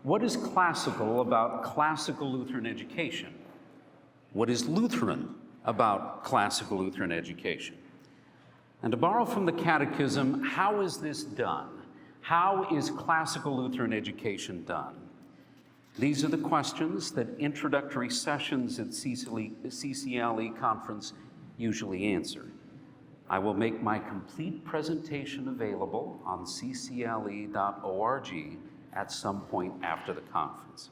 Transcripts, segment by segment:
What is classical about classical Lutheran education? What is Lutheran about classical Lutheran education? And to borrow from the Catechism, how is this done? How is classical Lutheran education done? These are the questions that introductory sessions at CCLE conference usually answer. I will make my complete presentation available on ccle.org at some point after the conference.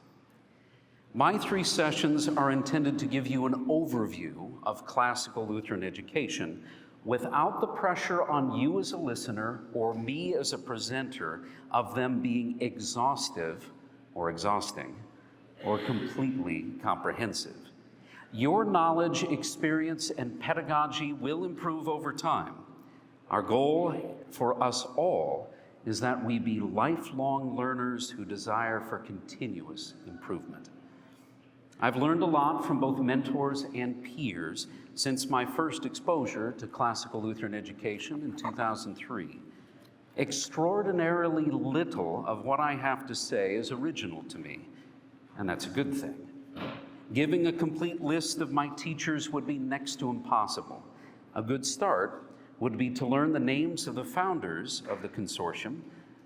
My 3 sessions are intended to give you an overview of classical Lutheran education without the pressure on you as a listener or me as a presenter of them being exhaustive or exhausting or completely comprehensive. Your knowledge, experience, and pedagogy will improve over time. Our goal for us all is that we be lifelong learners who desire for continuous improvement. I've learned a lot from both mentors and peers since my first exposure to classical Lutheran education in 2003. Extraordinarily little of what I have to say is original to me, and that's a good thing. Giving a complete list of my teachers would be next to impossible. A good start would be to learn the names of the founders of the consortium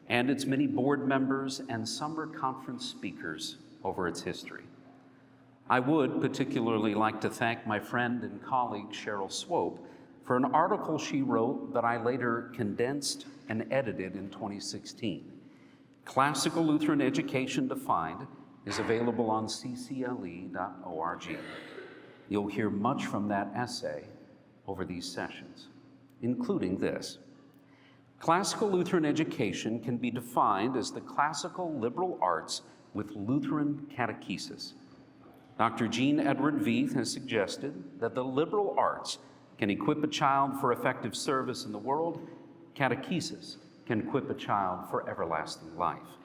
and its many board members and summer conference speakers over its history. I would particularly like to thank my friend and colleague Cheryl Swope for an article she wrote that I later condensed and edited in 2016. Classical Lutheran Education Defined is available on CCLE.org. You'll hear much from that essay over these sessions, including this. Classical Lutheran education can be defined as the classical liberal arts with Lutheran catechesis. Dr. Jean Edward Veith has suggested that the liberal arts can equip a child for effective service in the world. Catechesis can equip a child for everlasting life.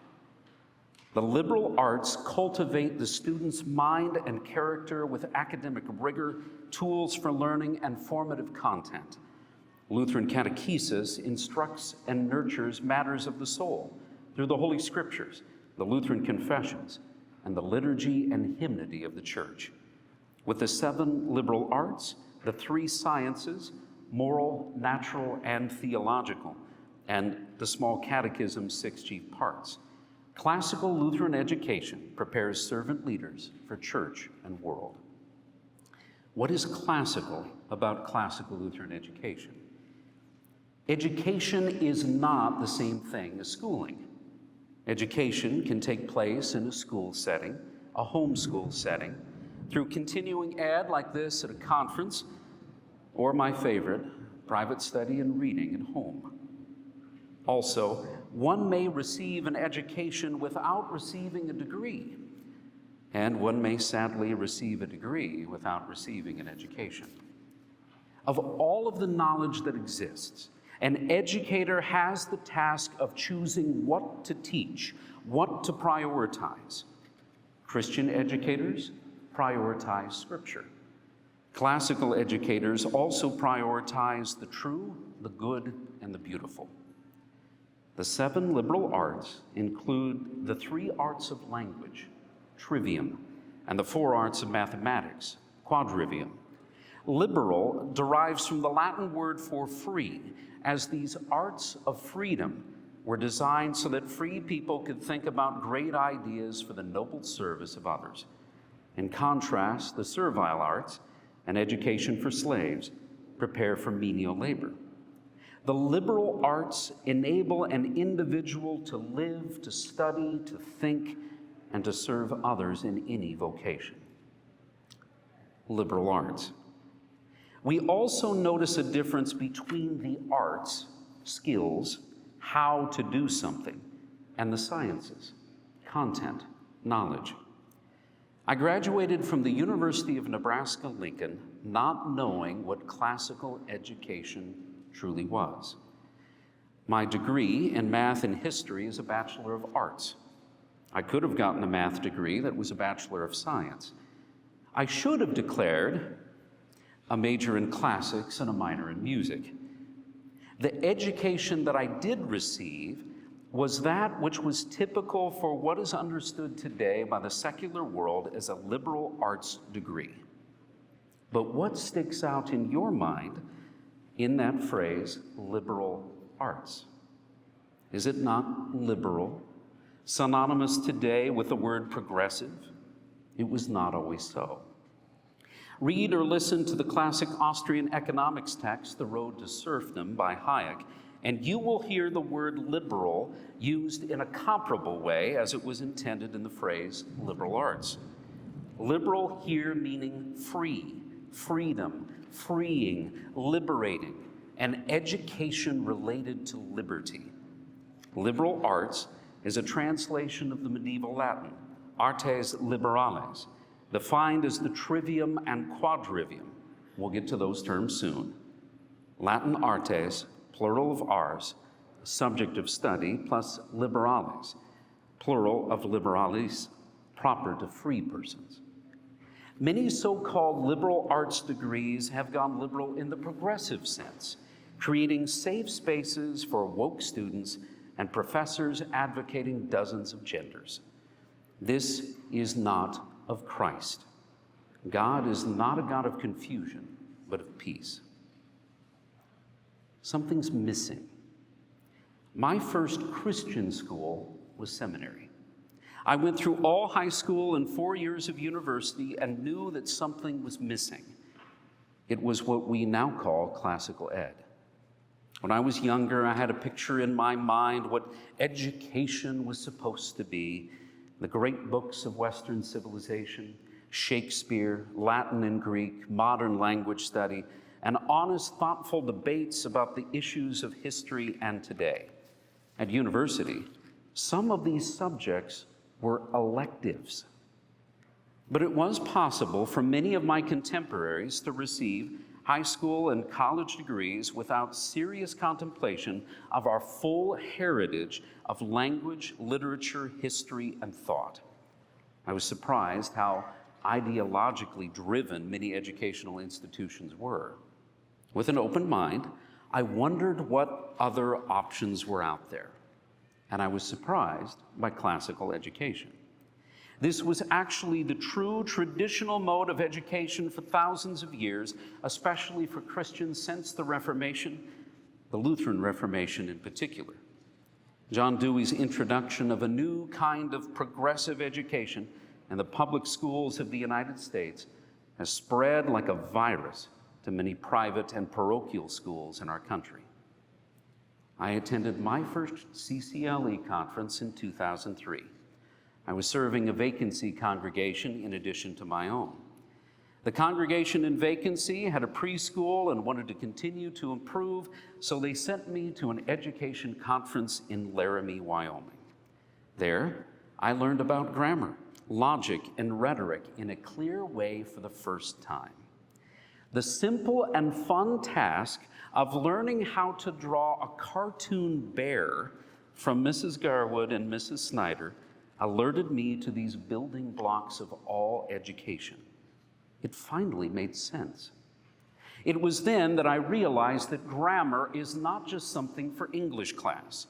The liberal arts cultivate the student's mind and character with academic rigor, tools for learning, and formative content. Lutheran catechesis instructs and nurtures matters of the soul through the Holy Scriptures, the Lutheran confessions, and the liturgy and hymnody of the Church. With the 7 liberal arts, the 3 sciences, moral, natural, and theological, and the small catechism's 6 chief parts, classical Lutheran education prepares servant leaders for church and world. What is classical about classical Lutheran education? Education is not the same thing as schooling. Education can take place in a school setting, a homeschool setting, through continuing ed like this at a conference, or my favorite, private study and reading at home. Also, one may receive an education without receiving a degree, and one may sadly receive a degree without receiving an education. Of all of the knowledge that exists, an educator has the task of choosing what to teach, what to prioritize. Christian educators prioritize Scripture. Classical educators also prioritize the true, the good, and the beautiful. The 7 liberal arts include the 3 arts of language, trivium, and the 4 arts of mathematics, quadrivium. Liberal derives from the Latin word for free, as these arts of freedom were designed so that free people could think about great ideas for the noble service of others. In contrast, the servile arts, an education for slaves, prepare for menial labor. The liberal arts enable an individual to live, to study, to think, and to serve others in any vocation. Liberal arts. We also notice a difference between the arts, skills, how to do something, and the sciences, content, knowledge. I graduated from the University of Nebraska-Lincoln not knowing what classical education truly was. My degree in math and history is a Bachelor of Arts. I could have gotten a math degree that was a Bachelor of Science. I should have declared a major in classics and a minor in music. The education that I did receive was that which was typical for what is understood today by the secular world as a liberal arts degree. But what sticks out in your mind in that phrase, liberal arts? Is it not liberal, synonymous today with the word progressive? It was not always so. Read or listen to the classic Austrian economics text, The Road to Serfdom by Hayek, and you will hear the word liberal used in a comparable way as it was intended in the phrase liberal arts. Liberal here meaning free, freedom, freeing, liberating, and education related to liberty. Liberal arts is a translation of the medieval Latin, artes liberales, defined as the trivium and quadrivium. We'll get to those terms soon. Latin artes, plural of ars, subject of study, plus liberales, plural of liberales, proper to free persons. Many so-called liberal arts degrees have gone liberal in the progressive sense, creating safe spaces for woke students and professors advocating dozens of genders. This is not of Christ. God is not a God of confusion, but of peace. Something's missing. My first Christian school was seminary. I went through all high school and 4 years of university and knew that something was missing. It was what we now call classical ed. When I was younger, I had a picture in my mind what education was supposed to be: the great books of Western civilization, Shakespeare, Latin and Greek, modern language study, and honest, thoughtful debates about the issues of history and today. At university, some of these subjects were electives. But it was possible for many of my contemporaries to receive high school and college degrees without serious contemplation of our full heritage of language, literature, history, and thought. I was surprised how ideologically driven many educational institutions were. With an open mind, I wondered what other options were out there, and I was surprised by classical education. This was actually the true traditional mode of education for thousands of years, especially for Christians since the Reformation, the Lutheran Reformation in particular. John Dewey's introduction of a new kind of progressive education in the public schools of the United States has spread like a virus to many private and parochial schools in our country. I attended my first CCLE conference in 2003. I was serving a vacancy congregation in addition to my own. The congregation in vacancy had a preschool and wanted to continue to improve, so they sent me to an education conference in Laramie, Wyoming. There, I learned about grammar, logic, and rhetoric in a clear way for the first time. The simple and fun task of learning how to draw a cartoon bear from Mrs. Garwood and Mrs. Snyder alerted me to these building blocks of all education. It finally made sense. It was then that I realized that grammar is not just something for English class.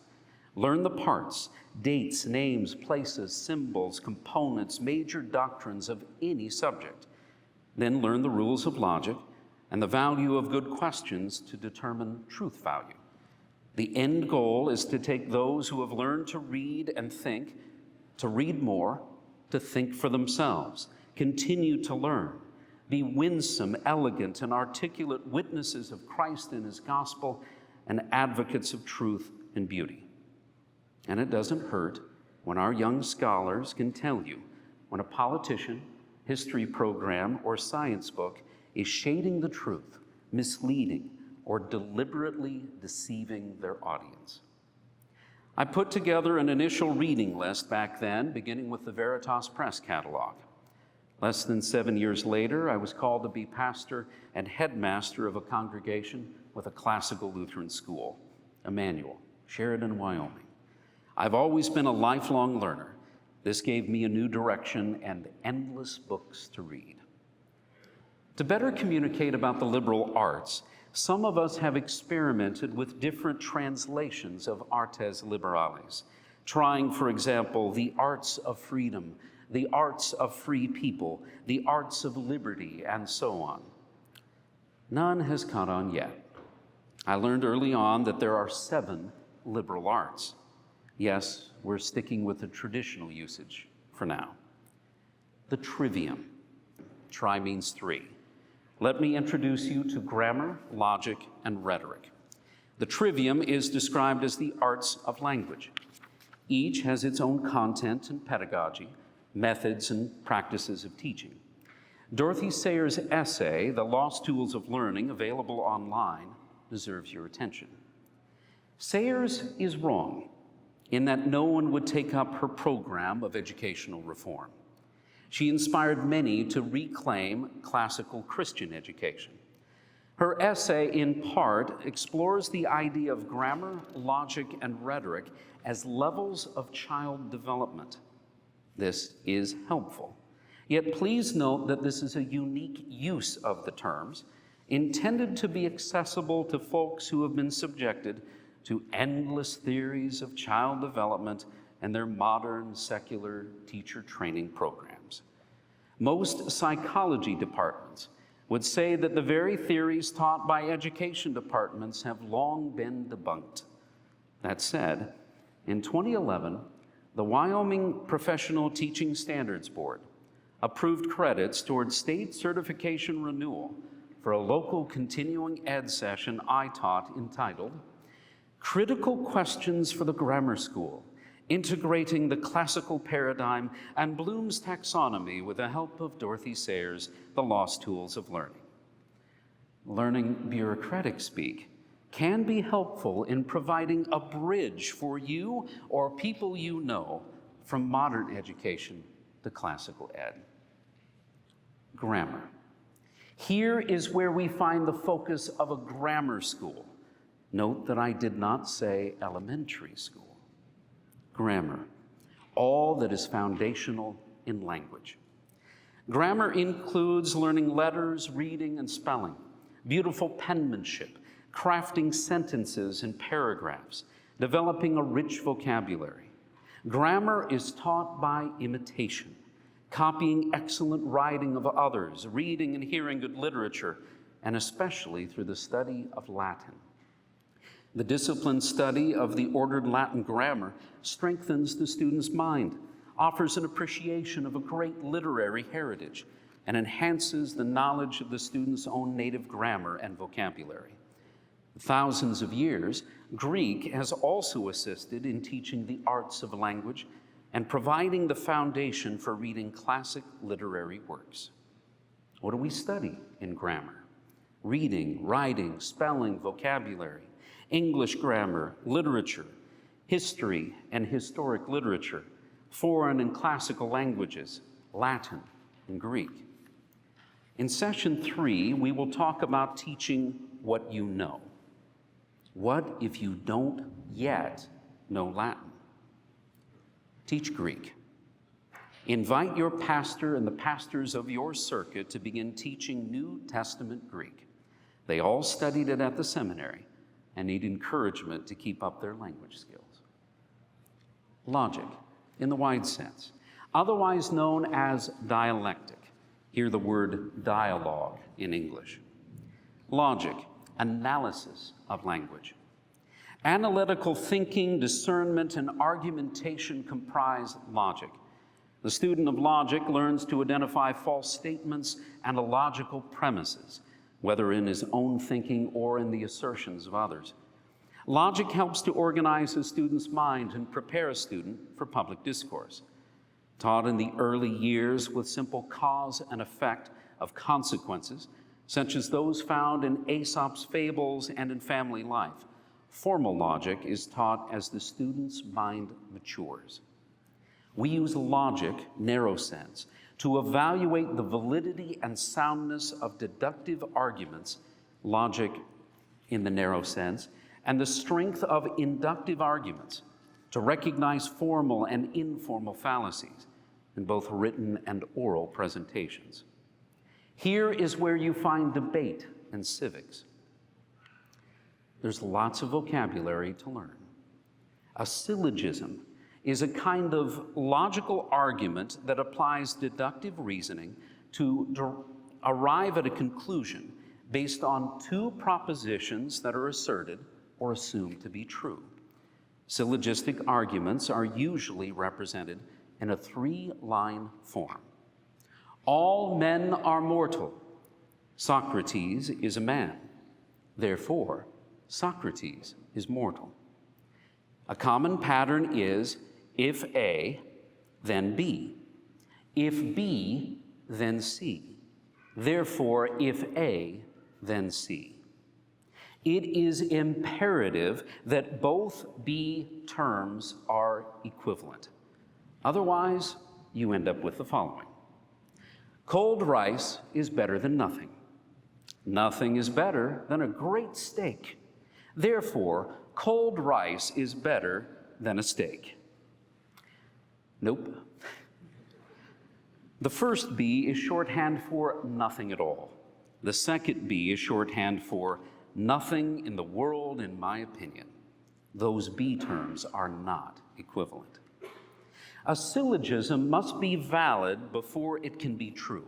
Learn the parts, dates, names, places, symbols, components, major doctrines of any subject. Then learn the rules of logic and the value of good questions to determine truth value. The end goal is to take those who have learned to read and think, to read more, to think for themselves, continue to learn, be winsome, elegant, and articulate witnesses of Christ and His gospel, and advocates of truth and beauty. And it doesn't hurt when our young scholars can tell you when a politician, history program, or science book is shading the truth, misleading, or deliberately deceiving their audience. I put together an initial reading list back then, beginning with the Veritas Press catalog. Less than 7 years later, I was called to be pastor and headmaster of a congregation with a classical Lutheran school, Emmanuel, Sheridan, Wyoming. I've always been a lifelong learner. This gave me a new direction and endless books to read. To better communicate about the liberal arts, some of us have experimented with different translations of artes liberales. trying, for example, the arts of freedom, the arts of free people, the arts of liberty, and so on. None has caught on yet. I learned early on that there are 7 liberal arts. Yes, we're sticking with the traditional usage for now. The trivium. Tri means 3. Let me introduce you to grammar, logic, and rhetoric. The trivium is described as the arts of language. Each has its own content and pedagogy, methods and practices of teaching. Dorothy Sayers' essay, The Lost Tools of Learning, available online, deserves your attention. Sayers is wrong in that no one would take up her program of educational reform. She inspired many to reclaim classical Christian education. Her essay, in part, explores the idea of grammar, logic, and rhetoric as levels of child development. This is helpful. Yet please note that this is a unique use of the terms, intended to be accessible to folks who have been subjected to endless theories of child development and their modern secular teacher training programs. Most psychology departments would say that the very theories taught by education departments have long been debunked. That said, in 2011, the Wyoming Professional Teaching Standards Board approved credits toward state certification renewal for a local continuing ed session I taught entitled Critical Questions for the Grammar School, Integrating the Classical Paradigm and Bloom's Taxonomy with the help of Dorothy Sayers' The Lost Tools of Learning. Learning bureaucratic speak can be helpful in providing a bridge for you or people you know from modern education to classical ed. Grammar. Here is where we find the focus of a grammar school. Note that I did not say elementary school. Grammar, all that is foundational in language. Grammar includes learning letters, reading, and spelling, beautiful penmanship, crafting sentences and paragraphs, developing a rich vocabulary. Grammar is taught by imitation, copying excellent writing of others, reading and hearing good literature, and especially through the study of Latin. The disciplined study of the ordered Latin grammar strengthens the student's mind, offers an appreciation of a great literary heritage, and enhances the knowledge of the student's own native grammar and vocabulary. Thousands of years, Greek has also assisted in teaching the arts of language and providing the foundation for reading classic literary works. What do we study in grammar? Reading, writing, spelling, vocabulary, English grammar, literature, history and historic literature, foreign and classical languages, Latin and Greek. In session 3, we will talk about teaching what you know. What if you don't yet know Latin? Teach Greek. Invite your pastor and the pastors of your circuit to begin teaching New Testament Greek. They all studied it at the seminary and need encouragement to keep up their language skills. Logic, in the wide sense, otherwise known as dialectic. Hear the word dialogue in English. Logic, analysis of language. Analytical thinking, discernment, and argumentation comprise logic. The student of logic learns to identify false statements and illogical premises, whether in his own thinking or in the assertions of others. Logic helps to organize a student's mind and prepare a student for public discourse. Taught in the early years with simple cause and effect of consequences, such as those found in Aesop's fables and in family life, formal logic is taught as the student's mind matures. We use logic, narrow sense, to evaluate the validity and soundness of deductive arguments, logic in the narrow sense, and the strength of inductive arguments to recognize formal and informal fallacies in both written and oral presentations. Here is where you find debate and civics. There's lots of vocabulary to learn. A syllogism is a kind of logical argument that applies deductive reasoning to arrive at a conclusion based on two propositions that are asserted or assumed to be true. Syllogistic arguments are usually represented in a three-line form. All men are mortal. Socrates is a man. Therefore, Socrates is mortal. A common pattern is, if A, then B. If B, then C. Therefore, if A, then C. It is imperative that both B terms are equivalent. Otherwise, you end up with the following. Cold rice is better than nothing. Nothing is better than a great steak. Therefore, cold rice is better than a steak. Nope. The first B is shorthand for nothing at all. The second B is shorthand for nothing in the world, in my opinion. Those B terms are not equivalent. A syllogism must be valid before it can be true.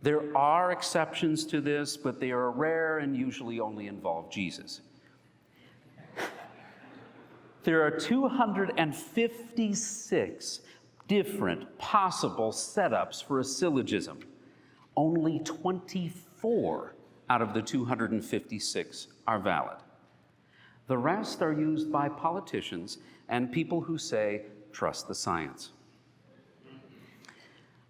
There are exceptions to this, but they are rare and usually only involve Jesus. There are 256 different possible setups for a syllogism. Only 24 out of the 256 are valid. The rest are used by politicians and people who say, trust the science.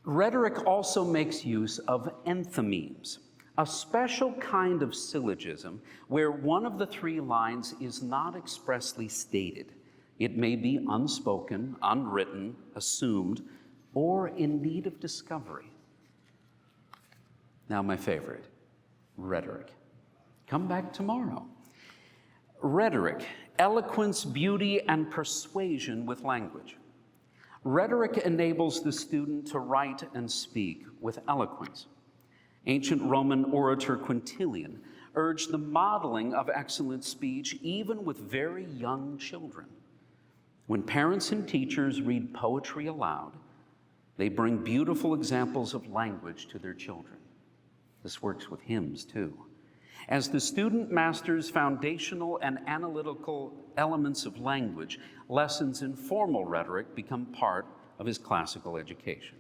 Rhetoric also makes use of enthymemes, a special kind of syllogism where one of the three lines is not expressly stated. It may be unspoken, unwritten, assumed, or in need of discovery. Now, my favorite, rhetoric. Come back tomorrow. Rhetoric, eloquence, beauty, and persuasion with language. Rhetoric enables the student to write and speak with eloquence. Ancient Roman orator Quintilian urged the modeling of excellent speech even with very young children. When parents and teachers read poetry aloud, they bring beautiful examples of language to their children. This works with hymns too. As the student masters foundational and analytical elements of language, lessons in formal rhetoric become part of his classical education.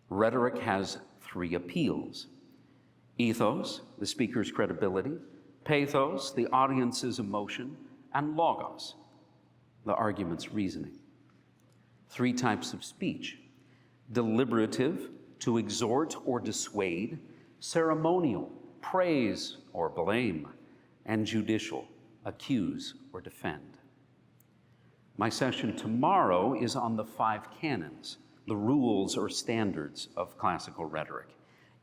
Rhetoric has three appeals: ethos, the speaker's credibility; pathos, the audience's emotion; and logos, the argument's reasoning. Three types of speech: deliberative, to exhort or dissuade; ceremonial, praise or blame; and judicial, accuse or defend. My session tomorrow is on the 5 canons, the rules or standards of classical rhetoric: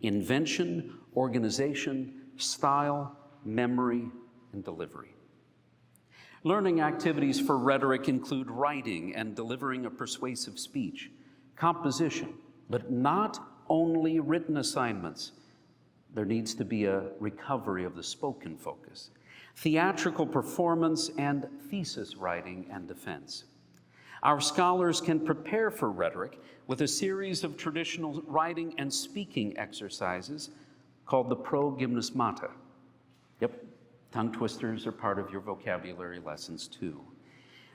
invention, organization, style, memory, and delivery. Learning activities for rhetoric include writing and delivering a persuasive speech, composition, but not only written assignments. There needs to be a recovery of the spoken focus, theatrical performance, and thesis writing and defense. Our scholars can prepare for rhetoric with a series of traditional writing and speaking exercises called the progymnasmata. Yep, tongue twisters are part of your vocabulary lessons too.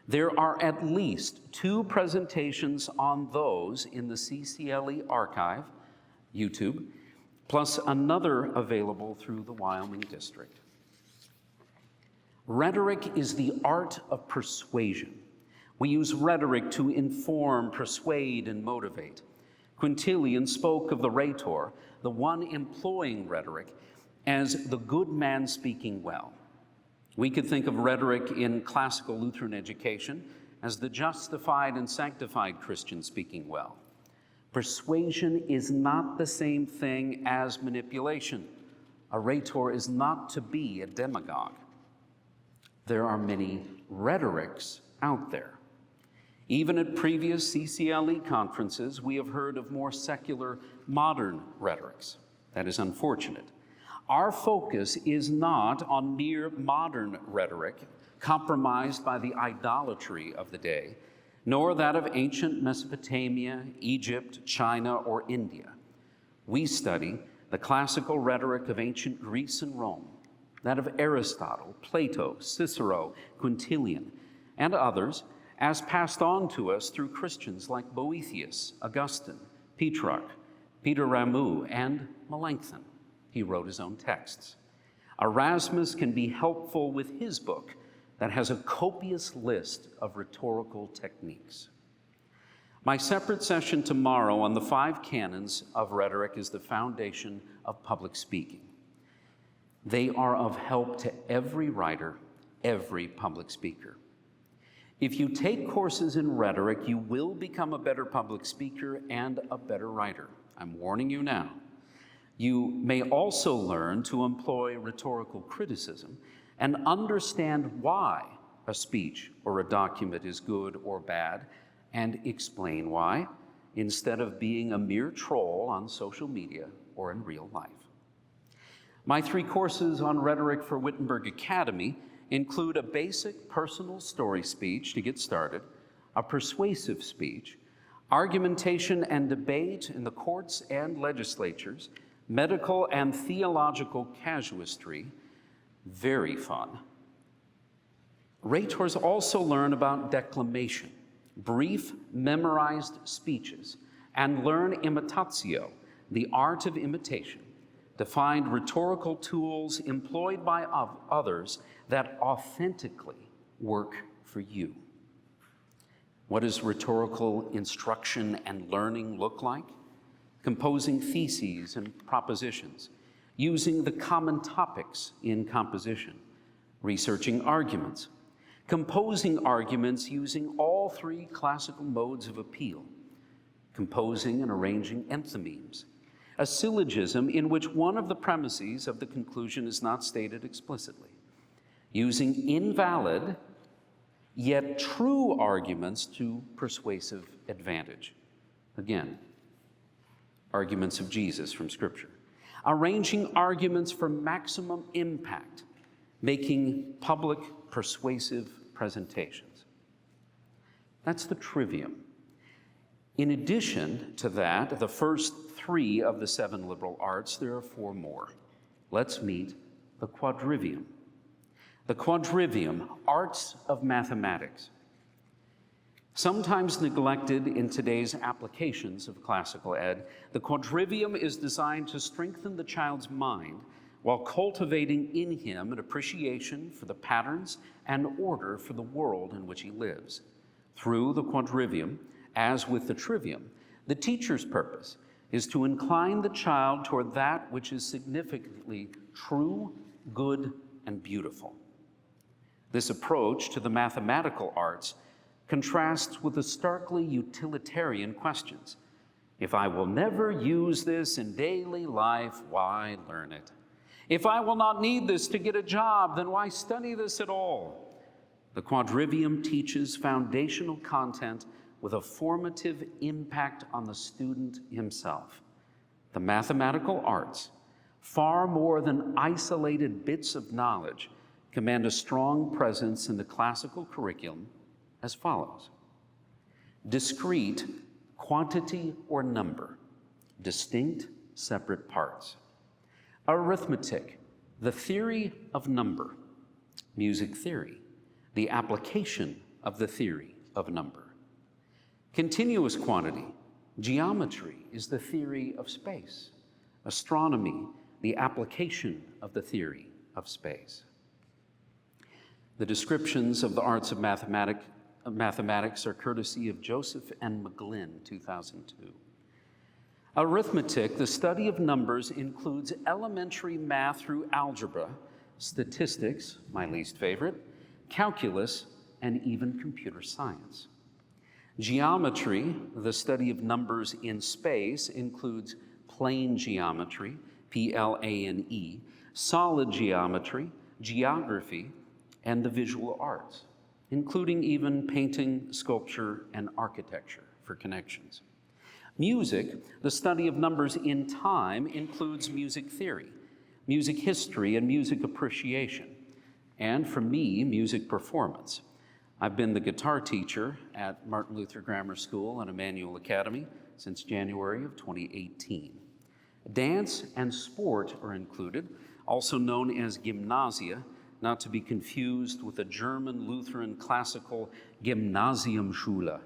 There are at least 2 presentations on those in the CCLE archive, YouTube, plus another available through the Wyoming district. Rhetoric is the art of persuasion. We use rhetoric to inform, persuade, and motivate. Quintilian spoke of the rhetor, the one employing rhetoric, as the good man speaking well. We could think of rhetoric in classical Lutheran education as the justified and sanctified Christian speaking well. Persuasion is not the same thing as manipulation. A rhetor is not to be a demagogue. There are many rhetorics out there. Even at previous CCLE conferences, we have heard of more secular, modern rhetorics. That is unfortunate. Our focus is not on mere modern rhetoric compromised by the idolatry of the day, nor that of ancient Mesopotamia, Egypt, China, or India. We study the classical rhetoric of ancient Greece and Rome, that of Aristotle, Plato, Cicero, Quintilian, and others, as passed on to us through Christians like Boethius, Augustine, Petrarch, Peter Rameau, and Melanchthon. He wrote his own texts. Erasmus can be helpful with his book that has a copious list of rhetorical techniques. My separate session tomorrow on the 5 canons of rhetoric is the foundation of public speaking. They are of help to every writer, every public speaker. If you take courses in rhetoric, you will become a better public speaker and a better writer. I'm warning you now. You may also learn to employ rhetorical criticism and understand why a speech or a document is good or bad, and explain why, instead of being a mere troll on social media or in real life. My 3 courses on rhetoric for Wittenberg Academy include a basic personal story speech to get started, a persuasive speech, argumentation and debate in the courts and legislatures, medical and theological casuistry, very fun. Rhetors also learn about declamation, brief memorized speeches, and learn imitatio, the art of imitation, to find rhetorical tools employed by others that authentically work for you. What does rhetorical instruction and learning look like? Composing theses and propositions, using the common topics in composition, researching arguments, composing arguments using all 3 classical modes of appeal, composing and arranging enthymemes, a syllogism in which one of the premises of the conclusion is not stated explicitly, using invalid yet true arguments to persuasive advantage. Again, arguments of Jesus from Scripture. Arranging arguments for maximum impact, making public persuasive presentations. That's the trivium. In addition to that, the first 3 of the 7 liberal arts, there are 4 more. Let's meet the quadrivium. The quadrivium, arts of mathematics. Sometimes neglected in today's applications of classical ed, the quadrivium is designed to strengthen the child's mind while cultivating in him an appreciation for the patterns and order for the world in which he lives. Through the quadrivium, as with the trivium, the teacher's purpose is to incline the child toward that which is significantly true, good, and beautiful. This approach to the mathematical arts contrasts with the starkly utilitarian questions. If I will never use this in daily life, why learn it? If I will not need this to get a job, then why study this at all? The quadrivium teaches foundational content with a formative impact on the student himself. The mathematical arts, far more than isolated bits of knowledge, command a strong presence in the classical curriculum as follows. Discrete, quantity or number, distinct, separate parts. Arithmetic, the theory of number. Music theory, the application of the theory of number. Continuous quantity, geometry is the theory of space. Astronomy, the application of the theory of space. The descriptions of the arts of mathematics are courtesy of Joseph N. McGlynn, 2002. Arithmetic, the study of numbers, includes elementary math through algebra, statistics, my least favorite, calculus, and even computer science. Geometry, the study of numbers in space, includes plane geometry, P-L-A-N-E, solid geometry, geography, and the visual arts, including even painting, sculpture, and architecture for connections. Music, the study of numbers in time, includes music theory, music history, and music appreciation, and for me, music performance. I've been the guitar teacher at Martin Luther Grammar School and Emmanuel Academy since January of 2018. Dance and sport are included, also known as gymnasia, not to be confused with a German Lutheran classical Gymnasiumschule,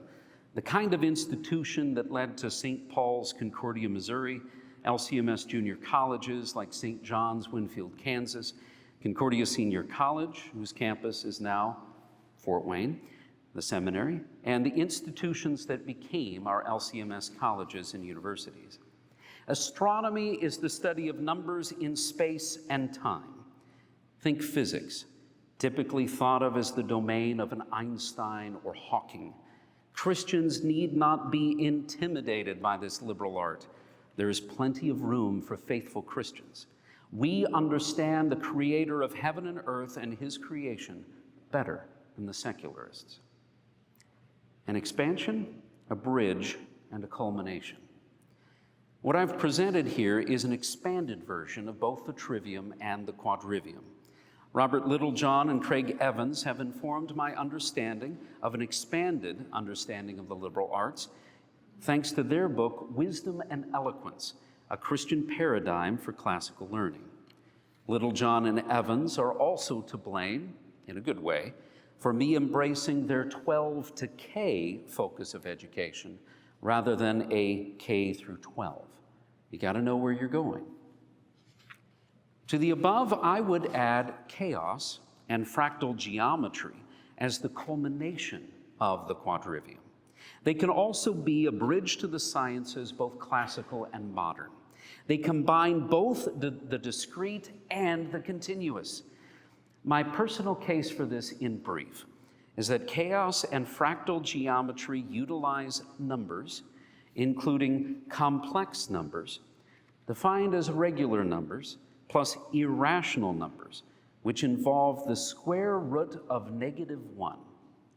the kind of institution that led to St. Paul's, Concordia, Missouri, LCMS junior colleges like St. John's, Winfield, Kansas, Concordia Senior College, whose campus is now Fort Wayne, the seminary, and the institutions that became our LCMS colleges and universities. Astronomy is the study of numbers in space and time. Think physics, typically thought of as the domain of an Einstein or Hawking. Christians need not be intimidated by this liberal art. There is plenty of room for faithful Christians. We understand the creator of heaven and earth and his creation better than the secularists. An expansion, a bridge, and a culmination. What I've presented here is an expanded version of both the trivium and the quadrivium. Robert Littlejohn and Craig Evans have informed my understanding of an expanded understanding of the liberal arts, thanks to their book, Wisdom and Eloquence, a Christian paradigm for classical learning. Littlejohn and Evans are also to blame, in a good way, for me embracing their 12 to K focus of education rather than a K through 12. You got to know where you're going. To the above, I would add chaos and fractal geometry as the culmination of the quadrivium. They can also be a bridge to the sciences, both classical and modern. They combine both the discrete and the continuous. My personal case for this, in brief, is that chaos and fractal geometry utilize numbers, including complex numbers, defined as regular numbers, plus irrational numbers, which involve the square root of -1.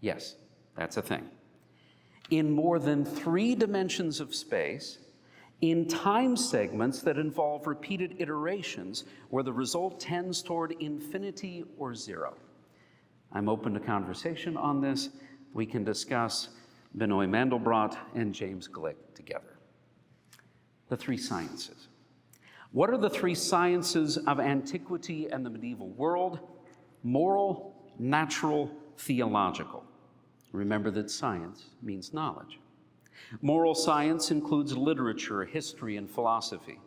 Yes, that's a thing. In more than 3 dimensions of space, in time segments that involve repeated iterations where the result tends toward infinity or 0. I'm open to conversation on this. We can discuss Benoit Mandelbrot and James Glick together. The 3 sciences. What are the 3 sciences of antiquity and the medieval world? Moral, natural, theological. Remember that science means knowledge. Moral science includes literature, history, and philosophy.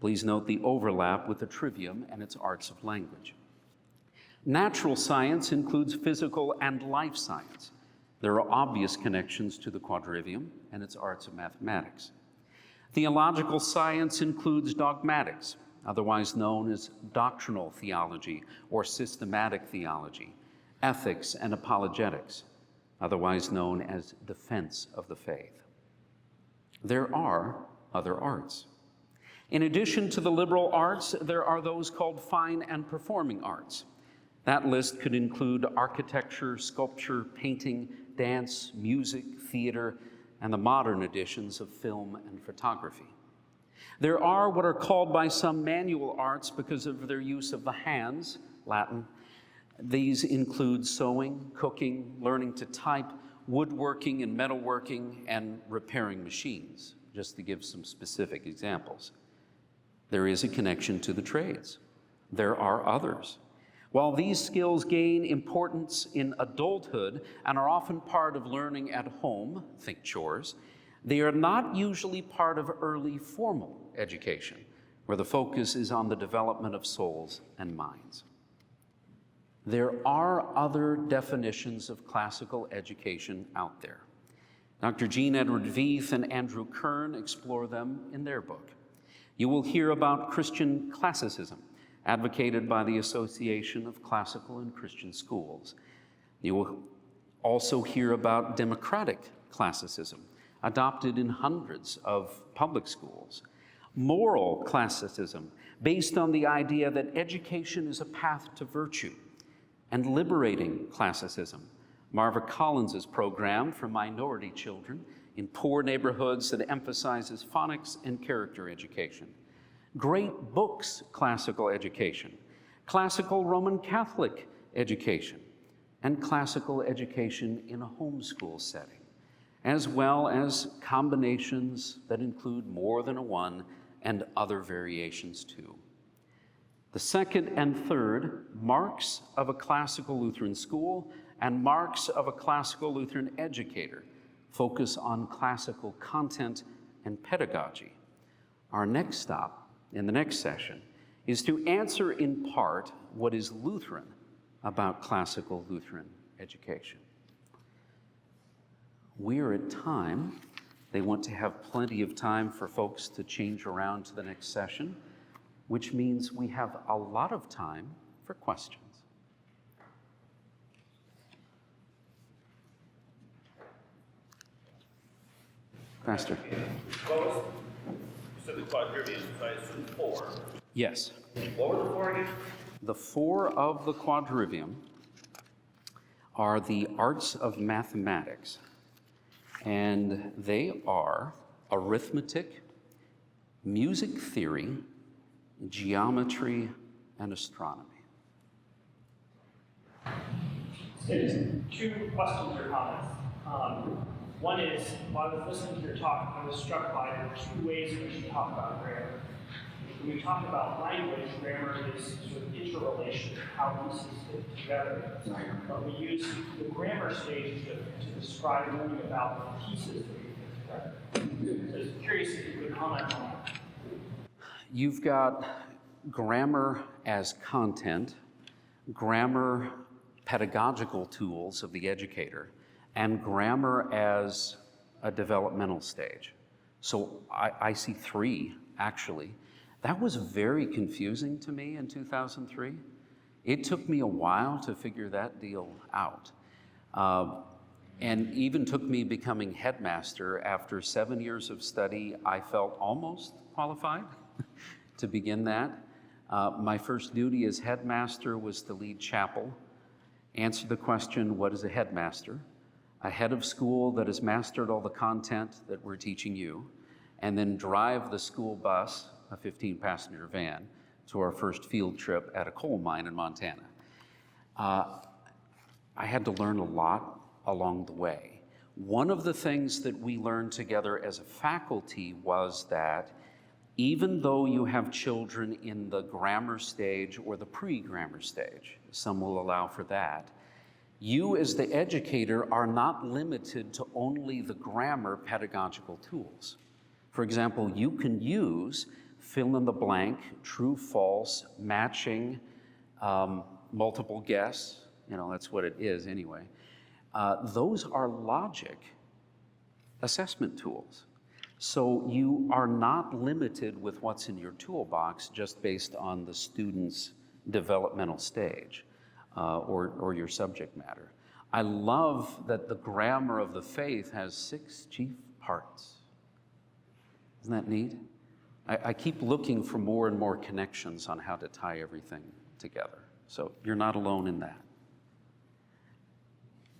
Please note the overlap with the trivium and its arts of language. Natural science includes physical and life science. There are obvious connections to the quadrivium and its arts of mathematics. Theological science includes dogmatics, otherwise known as doctrinal theology or systematic theology, ethics and apologetics, otherwise known as defense of the faith. There are other arts. In addition to the liberal arts, there are those called fine and performing arts. That list could include architecture, sculpture, painting, dance, music, theater, and the modern editions of film and photography. There are what are called by some manual arts because of their use of the hands, Latin. These include sewing, cooking, learning to type, woodworking and metalworking, and repairing machines, just to give some specific examples. There is a connection to the trades. There are others. While these skills gain importance in adulthood and are often part of learning at home, think chores, they are not usually part of early formal education, where the focus is on the development of souls and minds. There are other definitions of classical education out there. Dr. Jean Edward Veith and Andrew Kern explore them in their book. You will hear about Christian classicism, advocated by the Association of Classical and Christian Schools. You will also hear about democratic classicism, adopted in hundreds of public schools. Moral classicism, based on the idea that education is a path to virtue. And liberating classicism, Marva Collins's program for minority children in poor neighborhoods that emphasizes phonics and character education. Great books, classical education, classical Roman Catholic education, and classical education in a homeschool setting, as well as combinations that include more than a one and other variations too. The second and third, marks of a classical Lutheran school and marks of a classical Lutheran educator, focus on classical content and pedagogy. Our next stop in the next session is to answer in part what is Lutheran about classical Lutheran education. We're at time. They want to have plenty of time for folks to change around to the next session, which means we have a lot of time for questions. Pastor. You said the quadrivium, so I assume 4. Yes. What were the 4 again? The 4 of the quadrivium are the arts of mathematics, and they are arithmetic, music theory, geometry, and astronomy. There's 2 questions or comments. One is, while I was listening to your talk, I was struck by the 2 ways in which you talk about grammar. When we talk about language, grammar is sort of interrelation, how pieces fit together. But we use the grammar stage to describe learning about the pieces that we fit together. So I was curious if you could comment on that. You've got grammar as content, grammar pedagogical tools of the educator, and grammar as a developmental stage. So I see 3, actually. That was very confusing to me in 2003. It took me a while to figure that deal out. And even took me becoming headmaster. After 7 years of study, I felt almost qualified to begin that. My first duty as headmaster was to lead chapel, answer the question, what is a headmaster? A head of school that has mastered all the content that we're teaching you, and then drive the school bus, a 15-passenger van, to our first field trip at a coal mine in Montana. I had to learn a lot along the way. One of the things that we learned together as a faculty was that even though you have children in the grammar stage or the pre-grammar stage, some will allow for that, you as the educator are not limited to only the grammar pedagogical tools. For example, you can use fill in the blank, true, false, matching, multiple guess, that's what it is anyway. Those are logic assessment tools. So you are not limited with what's in your toolbox just based on the student's developmental stage or your subject matter. I love that the grammar of the faith has 6 chief parts. Isn't that neat? I keep looking for more and more connections on how to tie everything together. So you're not alone in that.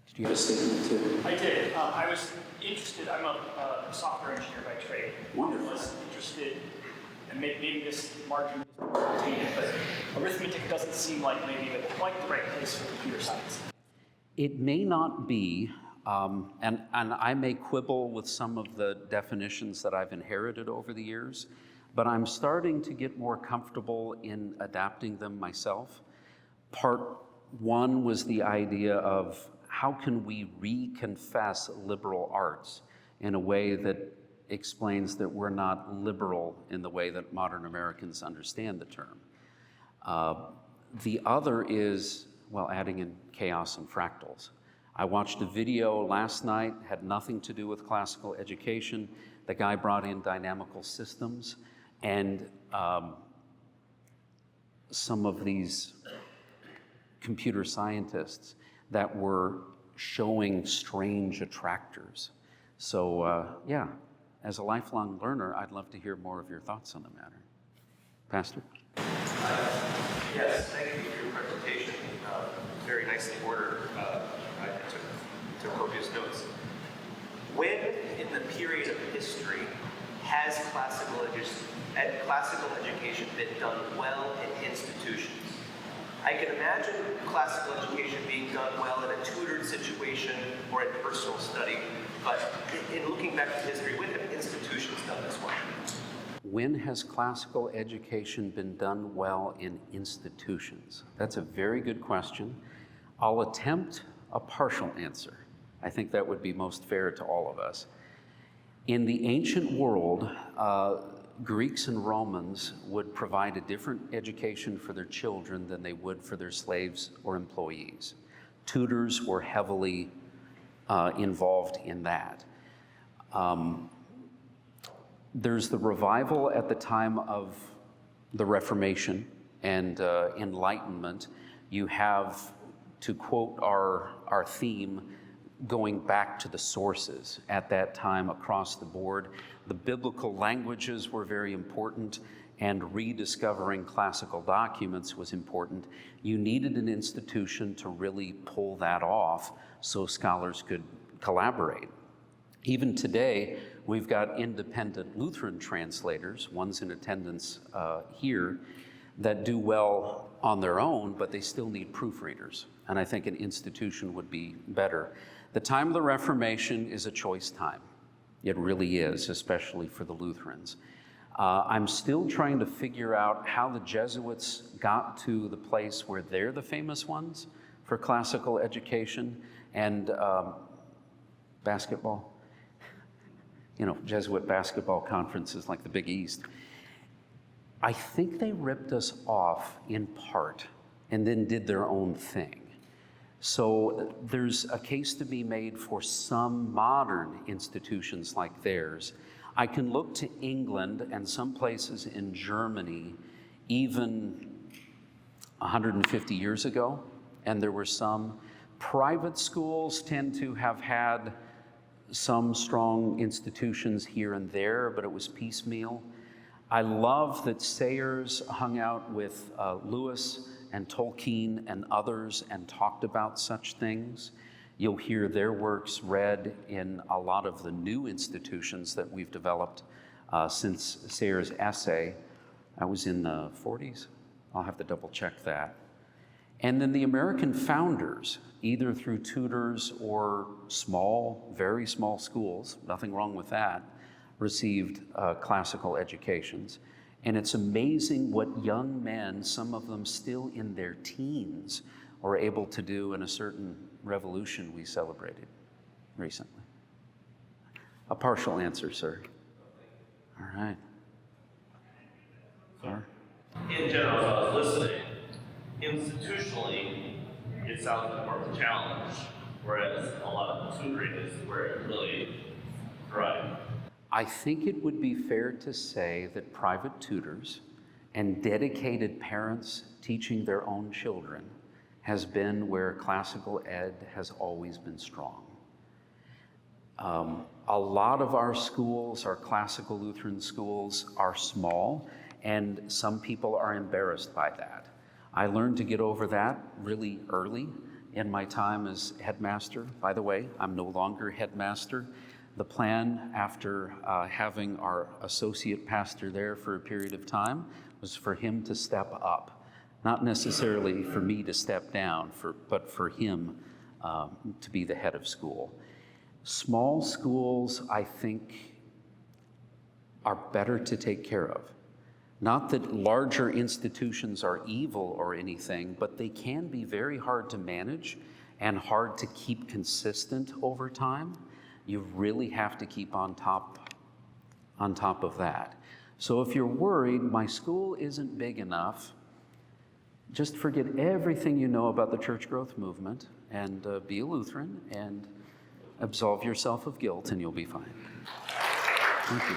Did you have a statement too? I did. I was interested, I'm a software engineer by trade. Wonderful. I was interested, and maybe this margin is more dated, but arithmetic doesn't seem like maybe quite the right place for computer science. It may not be, and I may quibble with some of the definitions that I've inherited over the years, but I'm starting to get more comfortable in adapting them myself. Part 1 was the idea of how can we reconfess liberal arts in a way that explains that we're not liberal in the way that modern Americans understand the term. The other is, adding in chaos and fractals. I watched a video last night, had nothing to do with classical education. The guy brought in dynamical systems, and some of these computer scientists that were showing strange attractors. So as a lifelong learner, I'd love to hear more of your thoughts on the matter. Pastor? Yes, thank you for your presentation. Very nicely ordered. I took copious notes. When in the period of history has classical education been done well in institutions? I can imagine classical education being done well in a tutored situation or in personal study, but in looking back to history, when have institutions done this well? When has classical education been done well in institutions? That's a very good question. I'll attempt a partial answer. I think that would be most fair to all of us. In the ancient world, Greeks and Romans would provide a different education for their children than they would for their slaves or employees. Tutors were heavily involved in that. There's the revival at the time of the Reformation and Enlightenment. You have, to quote our theme, going back to the sources at that time across the board. The biblical languages were very important, and rediscovering classical documents was important. You needed an institution to really pull that off so scholars could collaborate. Even today, we've got independent Lutheran translators, one's in attendance here, that do well on their own, but they still need proofreaders. And I think an institution would be better. The time of the Reformation is a choice time. It really is, especially for the Lutherans. I'm still trying to figure out how the Jesuits got to the place where they're the famous ones for classical education and basketball. You know, Jesuit basketball conferences like the Big East. I think they ripped us off in part and then did their own thing. So there's a case to be made for some modern institutions like theirs. I can look to England and some places in Germany even 150 years ago, and there were some. Private schools tend to have had some strong institutions here and there, but it was piecemeal. I love that Sayers hung out with Lewis and Tolkien and others and talked about such things. You'll hear their works read in a lot of the new institutions that we've developed since Sayers' essay. I was in the 40s. I'll have to double check that. And then the American founders, either through tutors or small, very small schools, nothing wrong with that, received classical educations. And it's amazing what young men, some of them still in their teens, are able to do in a certain revolution we celebrated recently. A partial answer, sir. All right. In general, as I was listening, institutionally, it sounds like more of a challenge, whereas a lot of the tutoring is where it really thrives. I think it would be fair to say that private tutors and dedicated parents teaching their own children has been where classical ed has always been strong. A lot of our schools, our classical Lutheran schools, are small, and some people are embarrassed by that. I learned to get over that really early in my time as headmaster. By the way, I'm no longer headmaster. The plan after having our associate pastor there for a period of time was for him to step up. Not necessarily for me to step down, but for him to be the head of school. Small schools, I think, are better to take care of. Not that larger institutions are evil or anything, but they can be very hard to manage and hard to keep consistent over time. You really have to keep on top of that. So if you're worried, my school isn't big enough, just forget everything you know about the church growth movement and be a Lutheran and absolve yourself of guilt and you'll be fine. Thank you.